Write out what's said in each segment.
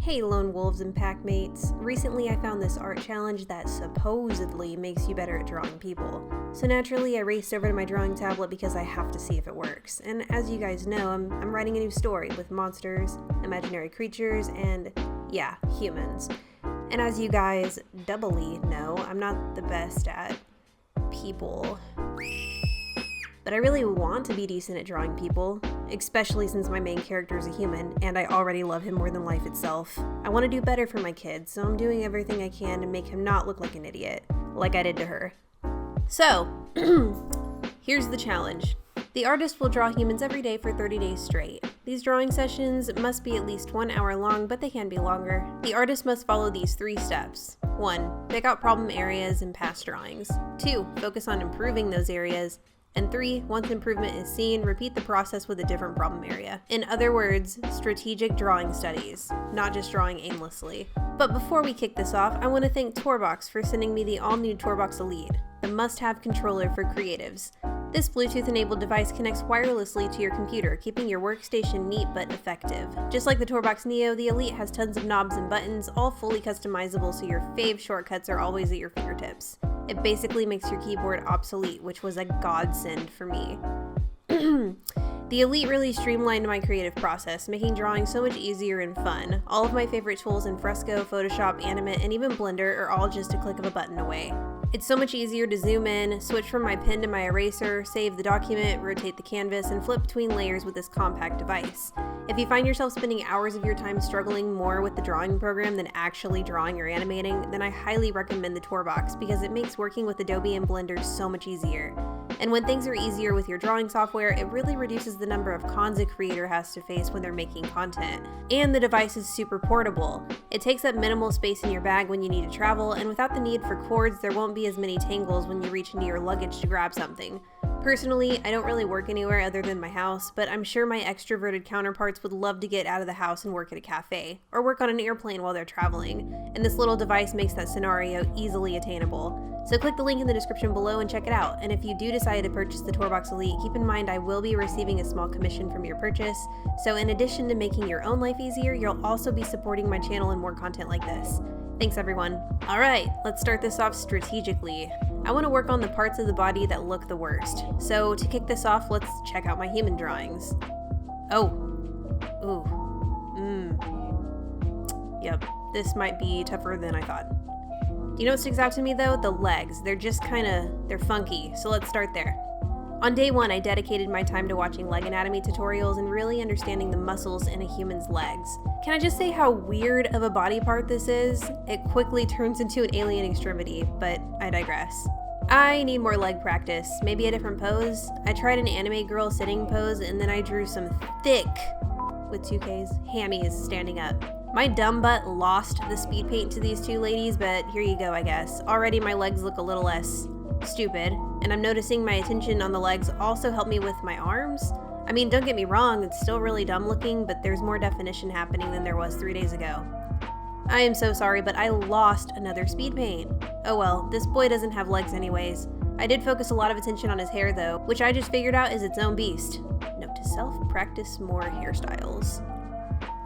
Hey lone wolves and pack mates. Recently I found this art challenge that supposedly makes you better at drawing people. So naturally I raced over to my drawing tablet because I have to see if it works. And as you guys know, I'm writing a new story with monsters, imaginary creatures, and yeah, humans. And as you guys doubly know, I'm not the best at people. But I really want to be decent at drawing people, especially since my main character is a human, and I already love him more than life itself. I want to do better for my kid, so I'm doing everything I can to make him not look like an idiot, like I did to her. So, here's the challenge. The artist will draw humans every day for 30 days straight. These drawing sessions must be at least 1 hour long, but they can be longer. The artist must follow these 3 steps. 1. Pick out problem areas in past drawings. 2. Focus on improving those areas. And 3, once improvement is seen, repeat the process with a different problem area. In other words, strategic drawing studies, not just drawing aimlessly. But before we kick this off, I want to thank TourBox for sending me the all-new TourBox Elite, the must-have controller for creatives. This Bluetooth-enabled device connects wirelessly to your computer, keeping your workstation neat but effective. Just like the TourBox Neo, the Elite has tons of knobs and buttons, all fully customizable so your fave shortcuts are always at your fingertips. It basically makes your keyboard obsolete, which was a godsend for me. The Elite really streamlined my creative process, making drawing so much easier and fun. All of my favorite tools in Fresco, Photoshop, Animate, and even Blender are all just a click of a button away. It's so much easier to zoom in, switch from my pen to my eraser, save the document, rotate the canvas, and flip between layers with this compact device. If you find yourself spending hours of your time struggling more with the drawing program than actually drawing or animating, then I highly recommend the TourBox because it makes working with Adobe and Blender so much easier. And when things are easier with your drawing software, it really reduces the number of cons a creator has to face when they're making content. And the device is super portable. It takes up minimal space in your bag when you need to travel, and without the need for cords, there won't be as many tangles when you reach into your luggage to grab something. Personally, I don't really work anywhere other than my house, but I'm sure my extroverted counterparts would love to get out of the house and work at a cafe, or work on an airplane while they're traveling, and this little device makes that scenario easily attainable. So click the link in the description below and check it out, and if you do decide to purchase the TourBox Elite, keep in mind I will be receiving a small commission from your purchase, so in addition to making your own life easier, you'll also be supporting my channel and more content like this. Thanks everyone. Alright, let's start this off strategically. I want to work on the parts of the body that look the worst. So to kick this off, let's check out my human drawings. Oh. Ooh. Yep, this might be tougher than I thought. Do you know what sticks out to me though? The legs. They're funky. So let's start there. On day 1, I dedicated my time to watching leg anatomy tutorials and really understanding the muscles in a human's legs. Can I just say how weird of a body part this is? It quickly turns into an alien extremity, but I digress. I need more leg practice, maybe a different pose. I tried an anime girl sitting pose and then I drew some thick, with 2 Ks, hammies standing up. My dumb butt lost the speed paint to these 2 ladies, but here you go I guess. Already my legs look a little less stupid, and I'm noticing my attention on the legs also helped me with my arms. I mean, don't get me wrong, it's still really dumb looking, but there's more definition happening than there was 3 days ago. I am so sorry, but I lost another speed paint. Oh well, this boy doesn't have legs anyways. I did focus a lot of attention on his hair though, which I just figured out is its own beast. Note to self, practice more hairstyles.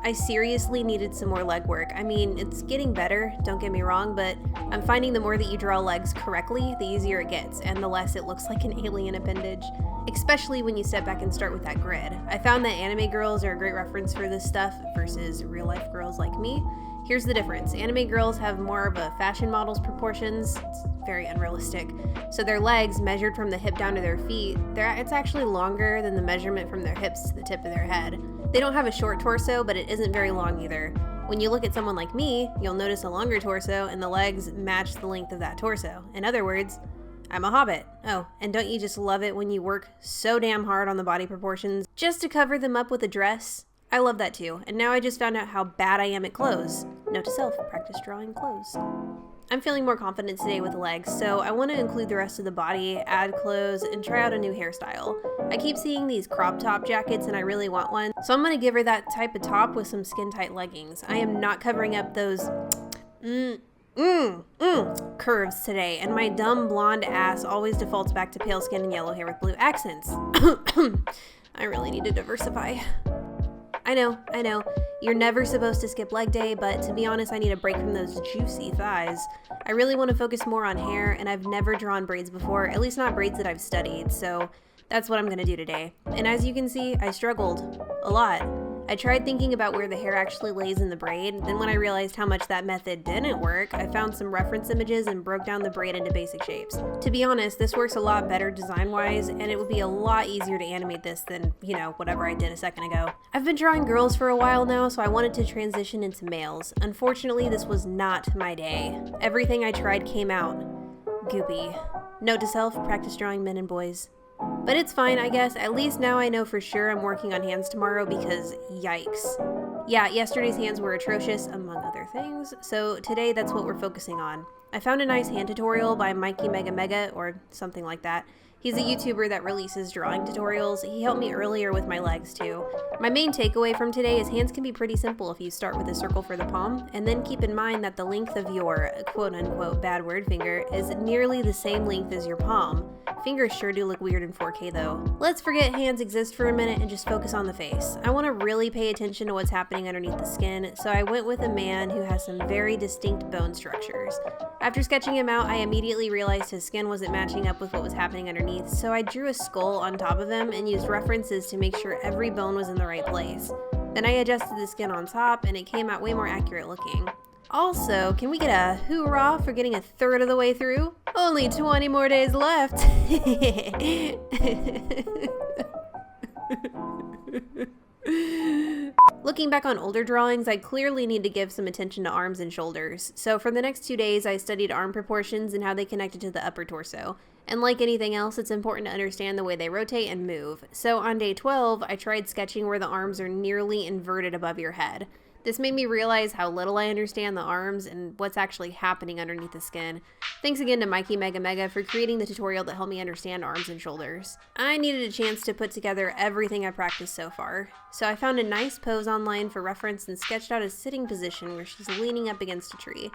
I seriously needed some more leg work. I mean, it's getting better, don't get me wrong, but I'm finding the more that you draw legs correctly, the easier it gets, and the less it looks like an alien appendage. Especially when you step back and start with that grid. I found that anime girls are a great reference for this stuff versus real life girls like me. Here's the difference. Anime girls have more of a fashion model's proportions. It's very unrealistic. So their legs, measured from the hip down to their feet, it's actually longer than the measurement from their hips to the tip of their head. They don't have a short torso, but it isn't very long either. When you look at someone like me, you'll notice a longer torso and the legs match the length of that torso. In other words, I'm a hobbit. Oh, and don't you just love it when you work so damn hard on the body proportions just to cover them up with a dress? I love that too, and now I just found out how bad I am at clothes. Note to self, practice drawing clothes. I'm feeling more confident today with the legs, so I want to include the rest of the body, add clothes, and try out a new hairstyle. I keep seeing these crop top jackets and I really want one, so I'm going to give her that type of top with some skin-tight leggings. I am not covering up those curves today, and my dumb blonde ass always defaults back to pale skin and yellow hair with blue accents. I really need to diversify. I know. You're never supposed to skip leg day, but to be honest, I need a break from those juicy thighs. I really want to focus more on hair, and I've never drawn braids before, at least not braids that I've studied, so that's what I'm going to do today. And as you can see, I struggled a lot. I tried thinking about where the hair actually lays in the braid, then when I realized how much that method didn't work, I found some reference images and broke down the braid into basic shapes. To be honest, this works a lot better design-wise, and it would be a lot easier to animate this than, you know, whatever I did a second ago. I've been drawing girls for a while now, so I wanted to transition into males. Unfortunately, this was not my day. Everything I tried came out goopy. Note to self, practice drawing men and boys. But it's fine, I guess. At least now I know for sure I'm working on hands tomorrow because yikes. Yeah, yesterday's hands were atrocious, among other things, so today that's what we're focusing on. I found a nice hand tutorial by Mikey Mega Mega, or something like that. He's a YouTuber that releases drawing tutorials. He helped me earlier with my legs too. My main takeaway from today is hands can be pretty simple if you start with a circle for the palm, and then keep in mind that the length of your quote-unquote bad word finger is nearly the same length as your palm. Fingers sure do look weird in 4K though. Let's forget hands exist for a minute and just focus on the face. I want to really pay attention to what's happening underneath the skin, so I went with a man who has some very distinct bone structures. After sketching him out, I immediately realized his skin wasn't matching up with what was happening underneath, so I drew a skull on top of him and used references to make sure every bone was in the right place. Then I adjusted the skin on top and it came out way more accurate looking. Also, can we get a hoorah for getting a third of the way through? Only 20 more days left! Looking back on older drawings, I clearly need to give some attention to arms and shoulders. So for the next 2 days, I studied arm proportions and how they connected to the upper torso. And like anything else, it's important to understand the way they rotate and move. So on day 12, I tried sketching where the arms are nearly inverted above your head. This made me realize how little I understand the arms and what's actually happening underneath the skin. Thanks again to Mikey Mega Mega for creating the tutorial that helped me understand arms and shoulders. I needed a chance to put together everything I practiced so far. So I found a nice pose online for reference and sketched out a sitting position where she's leaning up against a tree.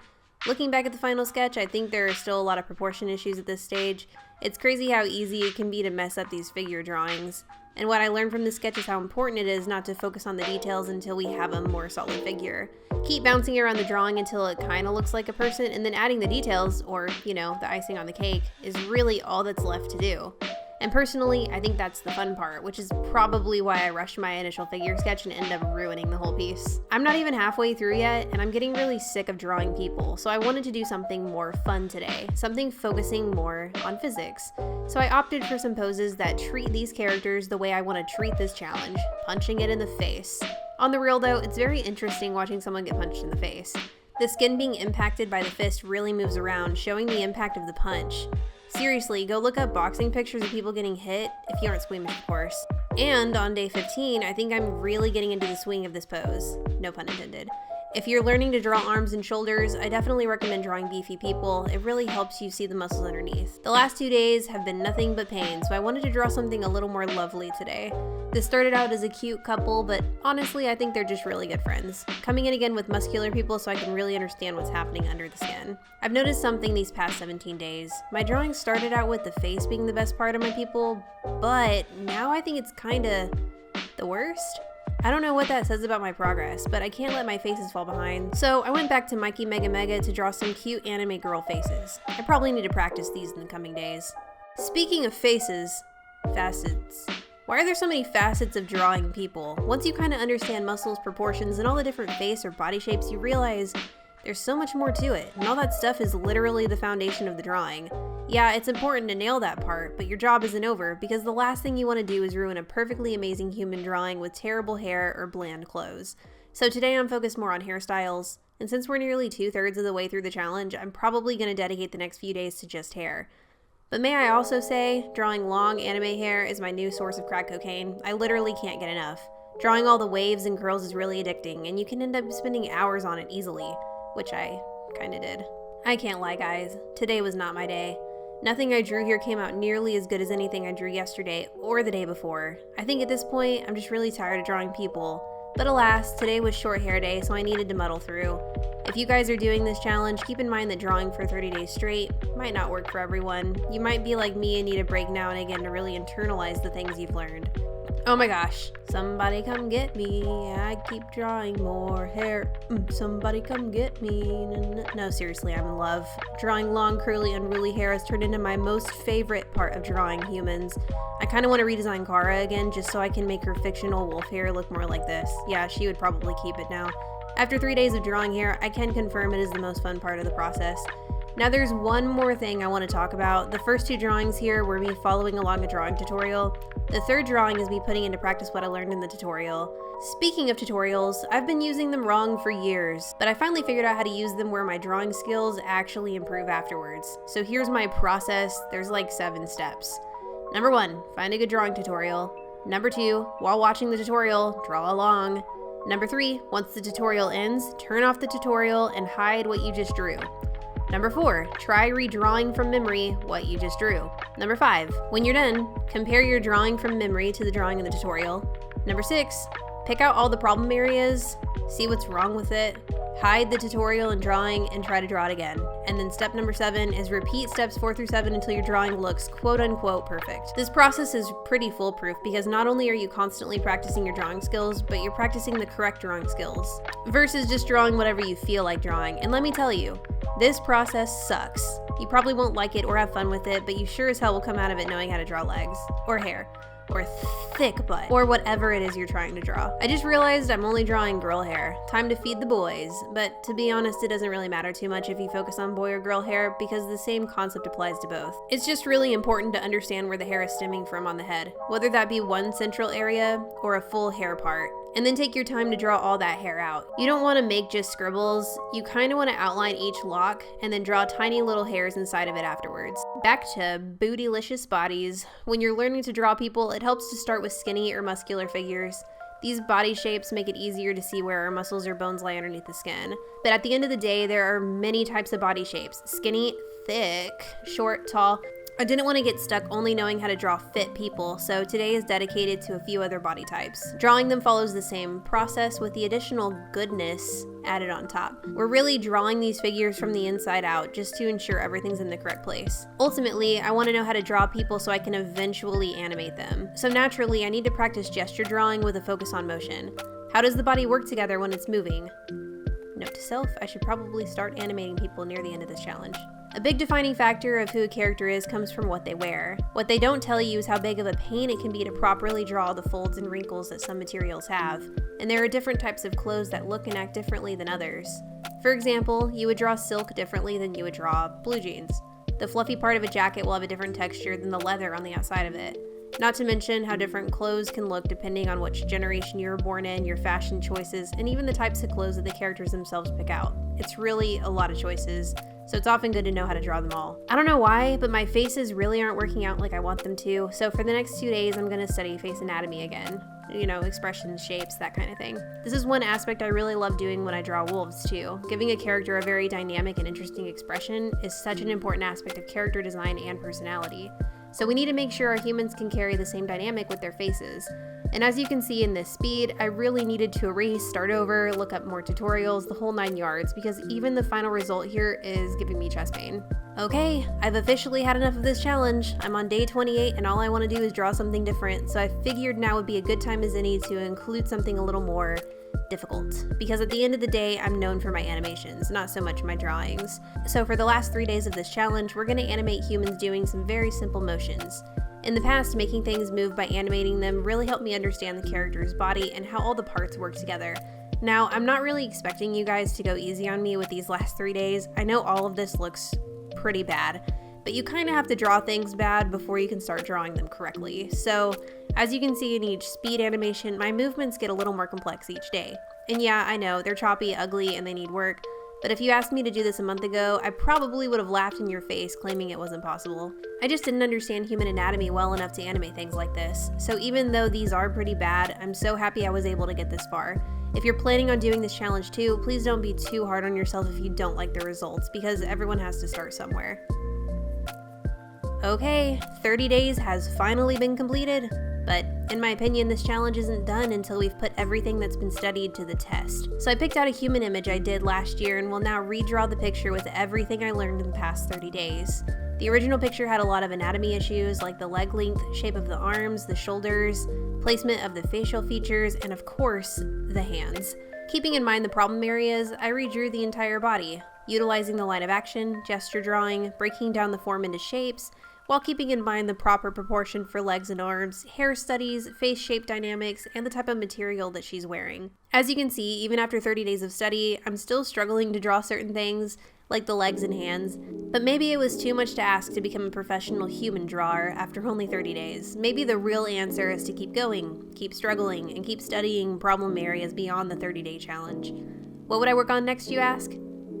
Looking back at the final sketch, I think there are still a lot of proportion issues at this stage. It's crazy how easy it can be to mess up these figure drawings. And what I learned from this sketch is how important it is not to focus on the details until we have a more solid figure. Keep bouncing around the drawing until it kind of looks like a person, and then adding the details, or, you know, the icing on the cake, is really all that's left to do. And personally, I think that's the fun part, which is probably why I rushed my initial figure sketch and ended up ruining the whole piece. I'm not even halfway through yet, and I'm getting really sick of drawing people, so I wanted to do something more fun today, something focusing more on physics. So I opted for some poses that treat these characters the way I want to treat this challenge, punching it in the face. On the real though, it's very interesting watching someone get punched in the face. The skin being impacted by the fist really moves around, showing the impact of the punch. Seriously, go look up boxing pictures of people getting hit, if you aren't squeamish of course. And on day 15, I think I'm really getting into the swing of this pose. No pun intended. If you're learning to draw arms and shoulders, I definitely recommend drawing beefy people. It really helps you see the muscles underneath. The last 2 days have been nothing but pain, so I wanted to draw something a little more lovely today. This started out as a cute couple, but honestly I think they're just really good friends. Coming in again with muscular people so I can really understand what's happening under the skin. I've noticed something these past 17 days. My drawing started out with the face being the best part of my people, but now I think it's kinda the worst. I don't know what that says about my progress, but I can't let my faces fall behind. So I went back to Mikey Mega Mega to draw some cute anime girl faces. I probably need to practice these in the coming days. Speaking of faces, facets. Why are there so many facets of drawing people? Once you kind of understand muscles, proportions, and all the different face or body shapes, you realize there's so much more to it, and all that stuff is literally the foundation of the drawing. Yeah, it's important to nail that part, but your job isn't over, because the last thing you want to do is ruin a perfectly amazing human drawing with terrible hair or bland clothes. So today I'm focused more on hairstyles, and since we're nearly 2/3 of the way through the challenge, I'm probably going to dedicate the next few days to just hair. But may I also say, drawing long anime hair is my new source of crack cocaine. I literally can't get enough. Drawing all the waves and curls is really addicting, and you can end up spending hours on it easily. Which I kinda did. I can't lie guys, today was not my day. Nothing I drew here came out nearly as good as anything I drew yesterday or the day before. I think at this point, I'm just really tired of drawing people. But alas, today was short hair day, so I needed to muddle through. If you guys are doing this challenge, keep in mind that drawing for 30 days straight might not work for everyone. You might be like me and need a break now and again to really internalize the things you've learned. Oh my gosh. Somebody come get me. I keep drawing more hair. Somebody come get me. No, seriously, I'm in love. Drawing long, curly, unruly hair has turned into my most favorite part of drawing humans. I kind of want to redesign Kara again just so I can make her fictional wolf hair look more like this. Yeah, she would probably keep it now. After 3 days of drawing hair, I can confirm it is the most fun part of the process. Now there's one more thing I want to talk about. The first 2 drawings here were me following along a drawing tutorial. The third drawing is me putting into practice what I learned in the tutorial. Speaking of tutorials, I've been using them wrong for years, but I finally figured out how to use them where my drawing skills actually improve afterwards. So here's my process. There's like 7 steps. Number 1, find a good drawing tutorial. Number 2, while watching the tutorial, draw along. Number 3, once the tutorial ends, turn off the tutorial and hide what you just drew. Number 4, try redrawing from memory what you just drew. Number 5, when you're done, compare your drawing from memory to the drawing in the tutorial. Number 6, pick out all the problem areas, see what's wrong with it, hide the tutorial and drawing, and try to draw it again. And then step number 7 is repeat steps 4 through 7 until your drawing looks quote-unquote perfect. This process is pretty foolproof because not only are you constantly practicing your drawing skills, but you're practicing the correct drawing skills, versus just drawing whatever you feel like drawing. And let me tell you, this process sucks. You probably won't like it or have fun with it, but you sure as hell will come out of it knowing how to draw legs, or hair, or thick butt, or whatever it is you're trying to draw. I just realized I'm only drawing girl hair. Time to feed the boys. But to be honest, it doesn't really matter too much if you focus on boy or girl hair because the same concept applies to both. It's just really important to understand where the hair is stemming from on the head, whether that be one central area or a full hair part. And then take your time to draw all that hair out. You don't want to make just scribbles. You kind of want to outline each lock and then draw tiny little hairs inside of it afterwards. Back to bootylicious bodies. When you're learning to draw people, it helps to start with skinny or muscular figures. These body shapes make it easier to see where our muscles or bones lie underneath the skin. But at the end of the day, there are many types of body shapes. Skinny, thick, short, tall. I didn't want to get stuck only knowing how to draw fit people, so today is dedicated to a few other body types. Drawing them follows the same process with the additional goodness added on top. We're really drawing these figures from the inside out just to ensure everything's in the correct place. Ultimately, I want to know how to draw people so I can eventually animate them. So naturally, I need to practice gesture drawing with a focus on motion. How does the body work together when it's moving? Note to self, I should probably start animating people near the end of this challenge. A big defining factor of who a character is comes from what they wear. What they don't tell you is how big of a pain it can be to properly draw the folds and wrinkles that some materials have. And there are different types of clothes that look and act differently than others. For example, you would draw silk differently than you would draw blue jeans. The fluffy part of a jacket will have a different texture than the leather on the outside of it. Not to mention how different clothes can look depending on which generation you were born in, your fashion choices, and even the types of clothes that the characters themselves pick out. It's really a lot of choices, so it's often good to know how to draw them all. I don't know why, but my faces really aren't working out like I want them to, so for the next 2 days I'm going to study face anatomy again. You know, expressions, shapes, that kind of thing. This is one aspect I really love doing when I draw wolves too. Giving a character a very dynamic and interesting expression is such an important aspect of character design and personality. So we need to make sure our humans can carry the same dynamic with their faces. And as you can see in this speed, I really needed to erase, start over, look up more tutorials, the whole 9 yards, because even the final result here is giving me chest pain. Okay, I've officially had enough of this challenge. I'm on day 28 and all I want to do is draw something different, so I figured now would be a good time as any to include something a little more difficult, because at the end of the day, I'm known for my animations, not so much my drawings. So for the last 3 days of this challenge, we're going to animate humans doing some very simple motions. In the past, making things move by animating them really helped me understand the character's body and how all the parts work together. Now, I'm not really expecting you guys to go easy on me with these last 3 days. I know all of this looks pretty bad, but you kind of have to draw things bad before you can start drawing them correctly. So, as you can see in each speed animation, my movements get a little more complex each day. And yeah, I know, they're choppy, ugly, and they need work, but if you asked me to do this a month ago, I probably would have laughed in your face claiming it wasn't possible. I just didn't understand human anatomy well enough to animate things like this. So even though these are pretty bad, I'm so happy I was able to get this far. If you're planning on doing this challenge too, please don't be too hard on yourself if you don't like the results, because everyone has to start somewhere. Okay, 30 days has finally been completed, but in my opinion, this challenge isn't done until we've put everything that's been studied to the test. So I picked out a human image I did last year and will now redraw the picture with everything I learned in the past 30 days. The original picture had a lot of anatomy issues like the leg length, shape of the arms, the shoulders, placement of the facial features, and of course, the hands. Keeping in mind the problem areas, I redrew the entire body, utilizing the line of action, gesture drawing, breaking down the form into shapes, while keeping in mind the proper proportion for legs and arms, hair studies, face shape dynamics, and the type of material that she's wearing. As you can see, even after 30 days of study, I'm still struggling to draw certain things, like the legs and hands, but maybe it was too much to ask to become a professional human drawer after only 30 days. Maybe the real answer is to keep going, keep struggling, and keep studying problem areas beyond the 30-day challenge. What would I work on next, you ask?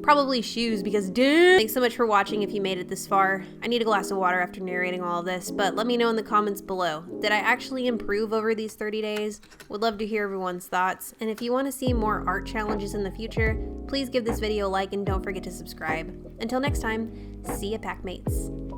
Probably shoes, because damn! Thanks so much for watching if you made it this far. I need a glass of water after narrating all of this, but let me know in the comments below. Did I actually improve over these 30 days? Would love to hear everyone's thoughts, and if you want to see more art challenges in the future, please give this video a like and don't forget to subscribe. Until next time, see ya, Packmates.